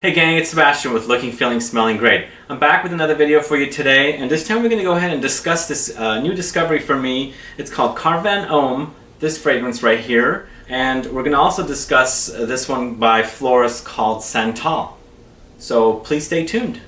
Hey gang, it's Sebastian with Looking, Feeling, Smelling Great. I'm back with another video for you today, and this time we're going to go ahead and discuss this new discovery for me. It's called Carven Homme, this fragrance right here, and we're going to also discuss this one by Floris called Santal. So please stay tuned.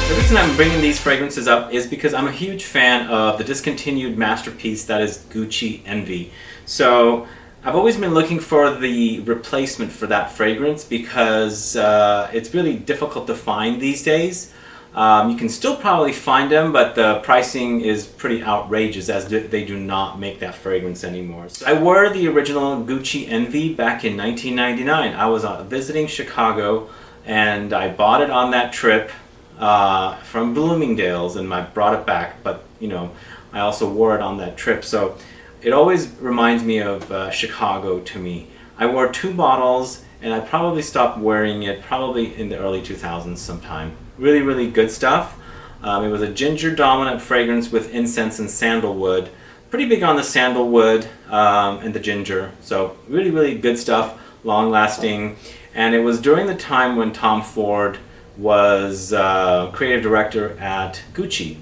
The reason I'm bringing these fragrances up is because I'm a huge fan of the discontinued masterpiece that is Gucci Envy. So I've always been looking for the replacement for that fragrance because it's really difficult to find these days. You can still probably find them, but the pricing is pretty outrageous as they do not make that fragrance anymore. So I wore the original Gucci Envy back in 1999. I was visiting Chicago and I bought it on that trip from Bloomingdale's, and I brought it back, but you know, I also wore it on that trip, so it always reminds me of Chicago to me. I wore 2 bottles and I probably stopped wearing it probably in the early 2000s sometime. Really good stuff. It was a ginger dominant fragrance with incense and sandalwood. Pretty big on the sandalwood and the ginger, so really good stuff, long lasting. And it was during the time when Tom Ford was creative director at Gucci.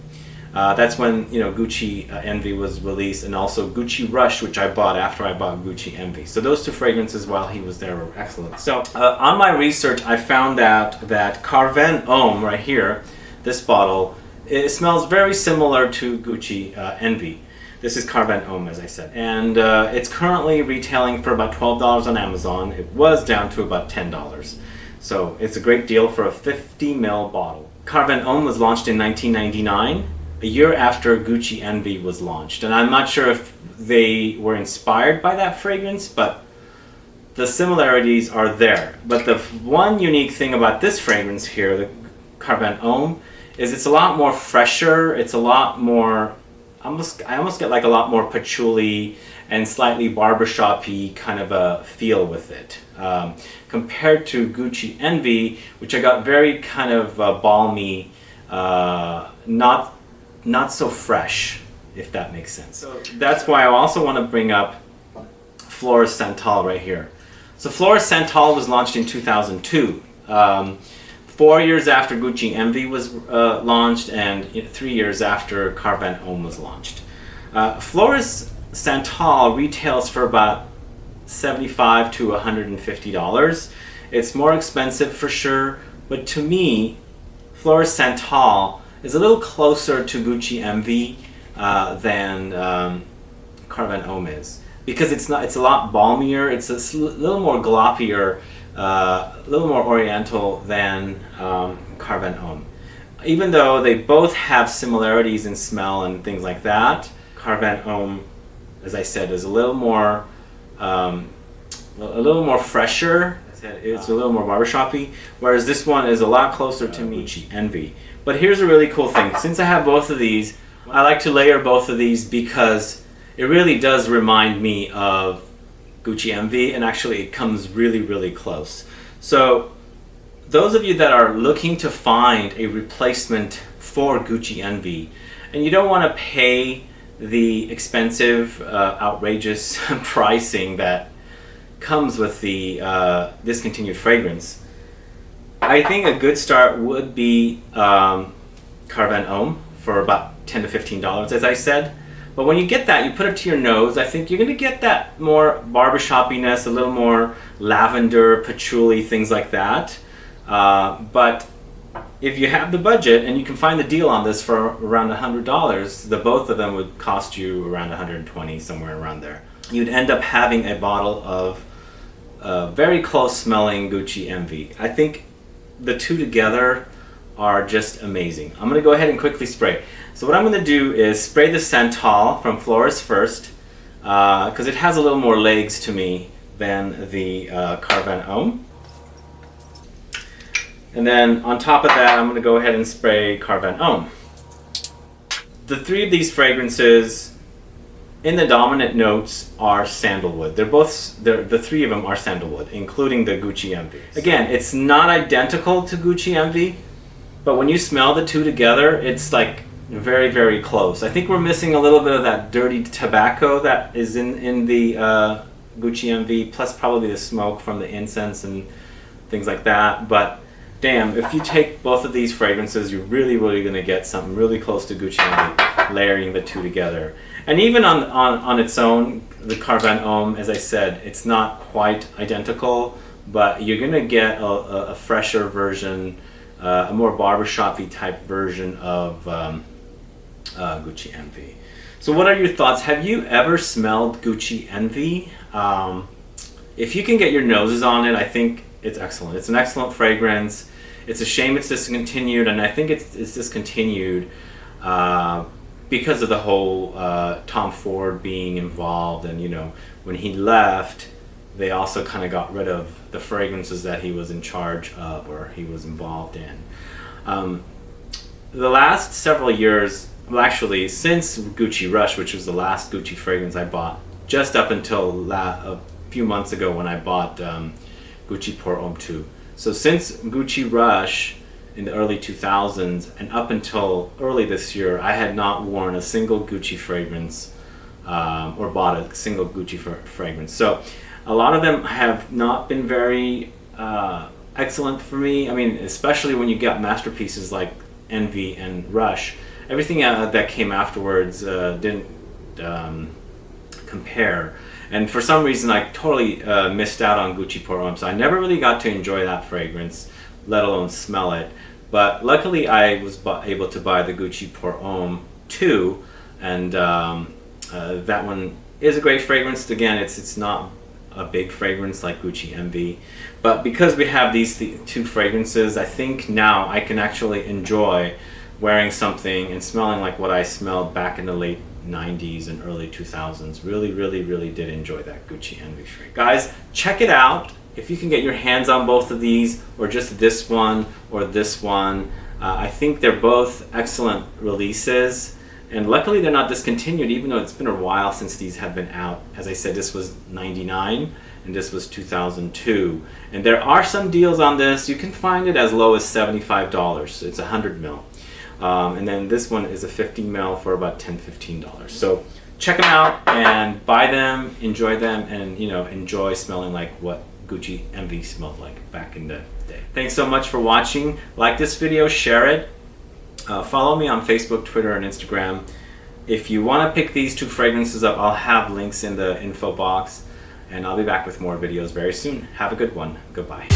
That's when Gucci Envy was released, and also Gucci Rush, which I bought after I bought Gucci Envy. So those 2 fragrances while he was there were excellent. So on my research, I found that Carven Homme right here, this bottle, it smells very similar to Gucci Envy. This is Carven Homme, as I said, and it's currently retailing for about $12 on Amazon. It was down to about $10. So it's a great deal for a 50 ml bottle. Carven Homme was launched in 1999, a year after Gucci Envy was launched. And I'm not sure if they were inspired by that fragrance, but the similarities are there. But the one unique thing about this fragrance here, the Carven Homme, is it's a lot more fresher. It's a lot more, I almost get like a lot more patchouli and slightly barbershop-y kind of a feel with it. Compared to Gucci Envy, which I got very kind of balmy, not so fresh, if that makes sense. So that's why I also want to bring up Floris Santal right here. So Floris Santal was launched in 2002, 4 years after Gucci Envy was launched, and 3 years after Carven Homme was launched. Floris Santal retails for about $75 to $150. It's more expensive for sure, but to me, Floris Santal is a little closer to Gucci Envy than Carven Homme is, because it's a lot balmier. It's a little more gloppier, a little more oriental than Carven Homme. Even though they both have similarities in smell and things like that, Carven Homme, as I said, is a little more fresher. It's a little more barbershop-y, whereas this one is a lot closer to Gucci Envy. But here's a really cool thing. Since I have both of these, I like to layer both of these because it really does remind me of Gucci Envy, and actually it comes really close. So those of you that are looking to find a replacement for Gucci Envy, and you don't want to pay the expensive, outrageous pricing that comes with the discontinued fragrance, I think a good start would be Carven Homme for about $10 to $15, as I said. But when you get that, you put it to your nose, I think you're going to get that more barbershopiness, a little more lavender, patchouli, things like that. But if you have the budget and you can find the deal on this for around $100, the both of them would cost you around $120, somewhere around there. You'd end up having a bottle of very close smelling Gucci Envy. I think the 2 together are just amazing. I'm going to go ahead and quickly spray. So what I'm going to do is spray the Santal from Floris first, because it has a little more legs to me than the Carven Homme. And then on top of that, I'm going to go ahead and spray Carven Homme. The 3 of these fragrances in the dominant notes are sandalwood. The 3 of them are sandalwood, including the Gucci Envy. Again, it's not identical to Gucci Envy, but when you smell the 2 together, it's like very, very close. I think we're missing a little bit of that dirty tobacco that is in the Gucci MV, plus probably the smoke from the incense and things like that. But damn, if you take both of these fragrances, you're really, really going to get something really close to Gucci MV, layering the two together. And even on its own, the Carven Homme, as I said, it's not quite identical, but you're going to get a fresher version, a more barbershop-y type version of Gucci MV. So what are your thoughts? Have you ever smelled Gucci MV? If you can get your noses on it, I think it's excellent. It's an excellent fragrance. It's a shame it's discontinued, and I think it's discontinued because of the whole Tom Ford being involved, and you know, when he left, they also kind of got rid of the fragrances that he was in charge of or he was involved in. The last several years, well actually since Gucci Rush, which was the last Gucci fragrance I bought, just up until a few months ago when I bought Gucci Pour Homme 2. So since Gucci Rush in the early 2000s and up until early this year, I had not worn a single Gucci fragrance or bought a single Gucci fragrance. So a lot of them have not been very excellent for me. I mean, especially when you got masterpieces like Envy and Rush. Everything that came afterwards didn't compare. And for some reason, I totally missed out on Gucci Pour Homme, so I never really got to enjoy that fragrance, let alone smell it. But luckily, I was able to buy the Gucci Pour Homme 2, and that one is a great fragrance. Again, it's not a big fragrance like Gucci MV, but because we have these two fragrances, I think now I can actually enjoy wearing something and smelling like what I smelled back in the late 90s and early 2000s. Really, really, really did enjoy that Gucci Envy fragrance. Guys, check it out. If you can get your hands on both of these, or just this one or this one, I think they're both excellent releases. And luckily they're not discontinued, even though it's been a while since these have been out. As I said, this was 99 and this was 2002. And there are some deals on this. You can find it as low as $75. So it's 100 ml. And then this one is a 50 ml for about $10–15. So check them out and buy them, enjoy them, and you know, enjoy smelling like what Gucci MV smelled like back in the day. Thanks so much for watching. Like this video, share it. Follow me on Facebook, Twitter, and Instagram. If you want to pick these two fragrances up, I'll have links in the info box, and I'll be back with more videos very soon. Have a good one. Goodbye.